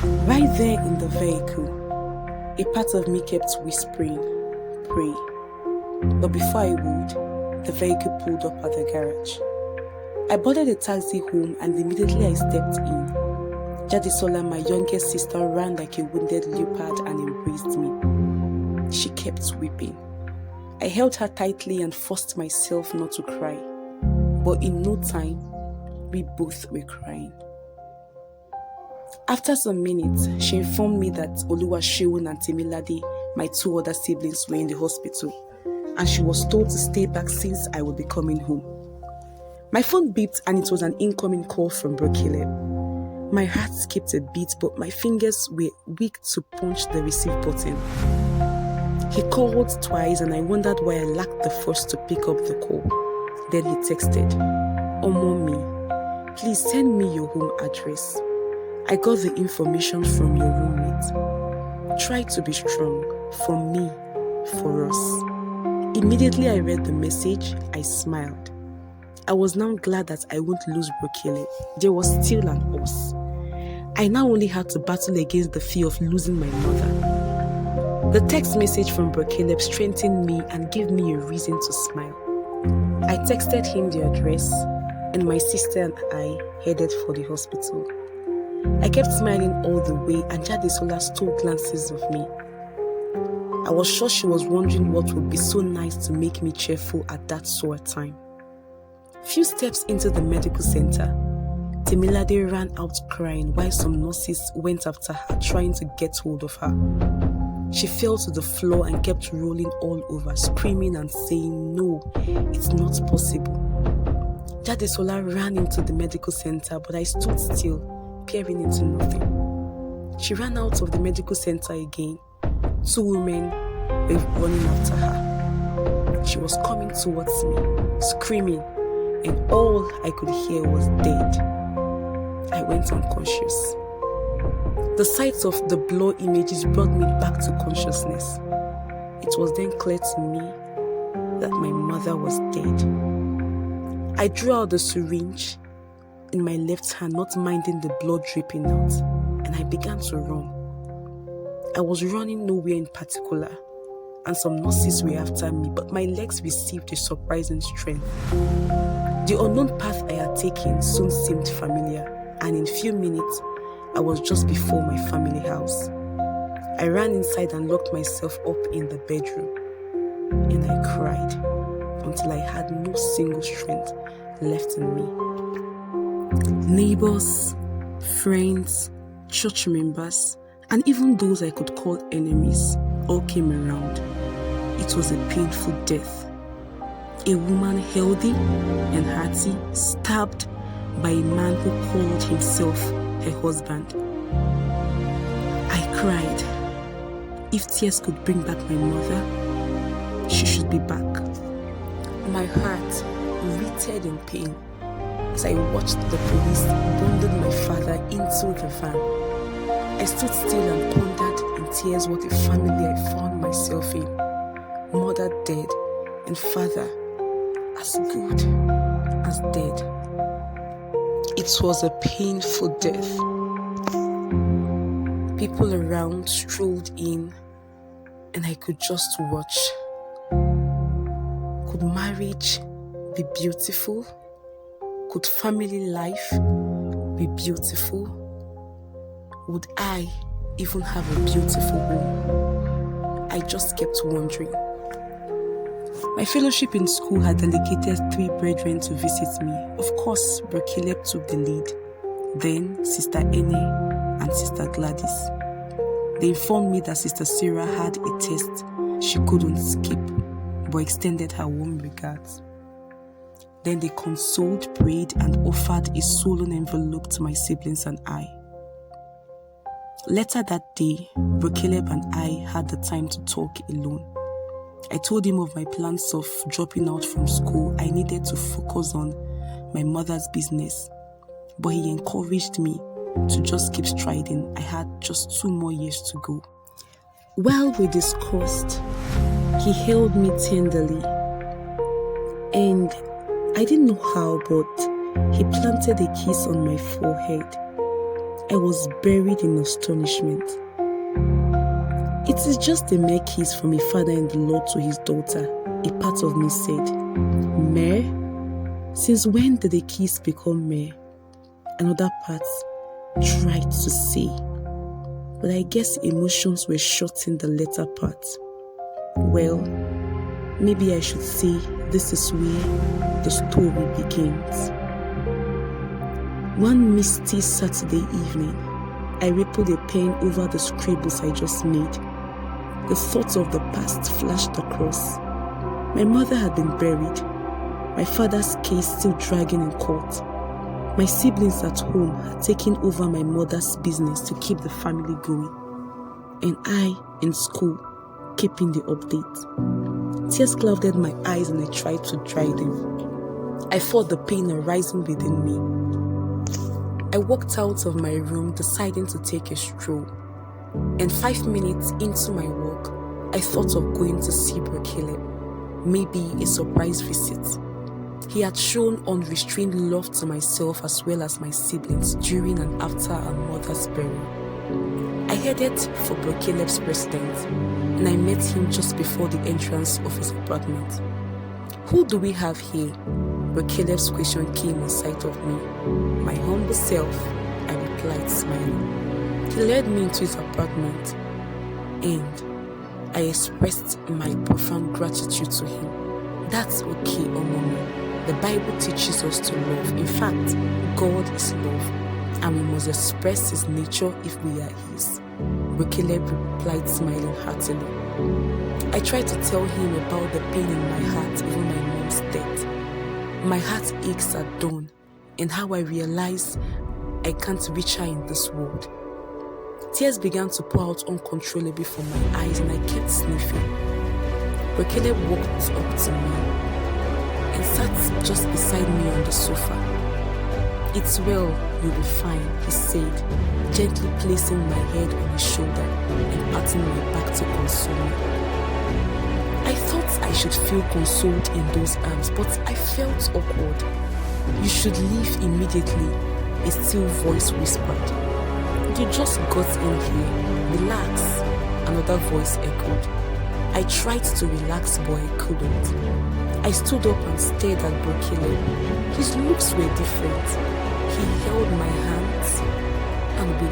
Right there in the vehicle, a part of me kept whispering, pray. But before I would, the vehicle pulled up at the garage. I boarded a taxi home and immediately I stepped in. Jadisola, my youngest sister, ran like a wounded leopard and embraced me. She kept weeping. I held her tightly and forced myself not to cry. But in no time, we both were crying. After some minutes, she informed me that Oluwaseun and Temilade, my two other siblings, were in the hospital, and she was told to stay back since I would be coming home. My phone beeped and it was an incoming call from Bro Caleb. My heart skipped a beat, but my fingers were weak to punch the receive button. He called twice and I wondered why I lacked the force to pick up the call. Then he texted, Mommy, please send me your home address. I got the information from your roommate. Try to be strong, for me, for us. Immediately I read the message, I smiled. I was now glad that I won't lose Bro Caleb. There was still an us. I now only had to battle against the fear of losing my mother. The text message from Bro Caleb strengthened me and gave me a reason to smile. I texted him the address, and my sister and I headed for the hospital. I kept smiling all the way, and Jadesola stole glances of me. I was sure she was wondering what would be so nice to make me cheerful at that sore time. Few steps into the medical center, Temilade ran out crying while some nurses went after her trying to get hold of her. She fell to the floor and kept rolling all over, screaming and saying, "No, it's not possible." Jadesola ran into the medical center, but I stood still, peering into nothing. She ran out of the medical center again. Two women were running after her. She was coming towards me, screaming, and all I could hear was dead. I went unconscious. The sight of the blow images brought me back to consciousness. It was then clear to me that my mother was dead. I drew out the syringe in my left hand, not minding the blood dripping out, and I began to run. I was running nowhere in particular, and some nurses were after me, but my legs received a surprising strength. The unknown path I had taken soon seemed familiar, and in few minutes, I was just before my family house. I ran inside and locked myself up in the bedroom, and I cried until I had no single strength left in me. Neighbors, friends, church members, and even those I could call enemies all came around. It was a painful death. A woman healthy and hearty, stabbed by a man who called himself her husband. I cried. If tears could bring back my mother, she should be back. My heart writhed in pain as I watched the police bundle my father into the van. I stood still and pondered in tears what a family I found myself in. Mother dead and father as good as dead. It was a painful death. People around strolled in and I could just watch. Could marriage be beautiful? Could family life be beautiful? Would I even have a beautiful home? I just kept wondering. My fellowship in school had delegated 3 brethren to visit me. Of course, Bro Caleb took the lead. Then Sister Ene and Sister Gladys. They informed me that Sister Sarah had a test she couldn't skip, but extended her warm regards. Then they consoled, prayed, and offered a solemn envelope to my siblings and I. Later that day, Bro Caleb and I had the time to talk alone. I told him of my plans of dropping out from school. I needed to focus on my mother's business, but he encouraged me to just keep striding. I had just 2 more years to go. While we discussed, he held me tenderly, and I didn't know how, but he planted a kiss on my forehead. I was buried in astonishment. It is just a mere kiss from a father-in-law to his daughter, a part of me said. Mere? Since when did a kiss become mere? Another part tried to say, but I guess emotions were short in the latter part. Well, maybe I should say this is where the story begins. One misty Saturday evening, I rippled a pen over the scribbles I just made. The thoughts of the past flashed across. My mother had been buried, my father's case still dragging in court. My siblings at home had taken over my mother's business to keep the family going, and I, in school, keeping the update. Tears clouded my eyes and I tried to dry them. I fought the pain arising within me. I walked out of my room deciding to take a stroll, and 5 minutes into my walk, I thought of going to see Bro Caleb, maybe a surprise visit. He had shown unrestrained love to myself as well as my siblings during and after our mother's burial. I headed for Bro Caleb's residence, and I met him just before the entrance of his apartment. "Who do we have here?" Bro Caleb's question came in sight of me. "My humble self," I replied, smiling. He led me into his apartment, and I expressed my profound gratitude to him. That's okay, Omomi. The Bible teaches us to love. In fact, God is love, and we must express His nature if we are His. Bro Caleb replied, smiling heartily. I tried to tell him about the pain in my heart over my mom's death. My heart aches at dawn, and how I realized I can't reach her in this world. Tears began to pour out uncontrollably from my eyes, and I kept sniffing. Bro Caleb walked up to me and sat just beside me on the sofa. "It's well, you'll be fine," he said, gently placing my head on his shoulder and patting my back to console me. I thought I should feel consoled in those arms, but I felt awkward. "You should leave immediately," a still voice whispered. "You just got in here. Relax," another voice echoed. I tried to relax, but I couldn't. I stood up and stared at Bro Caleb. His looks were different. He held my hands and we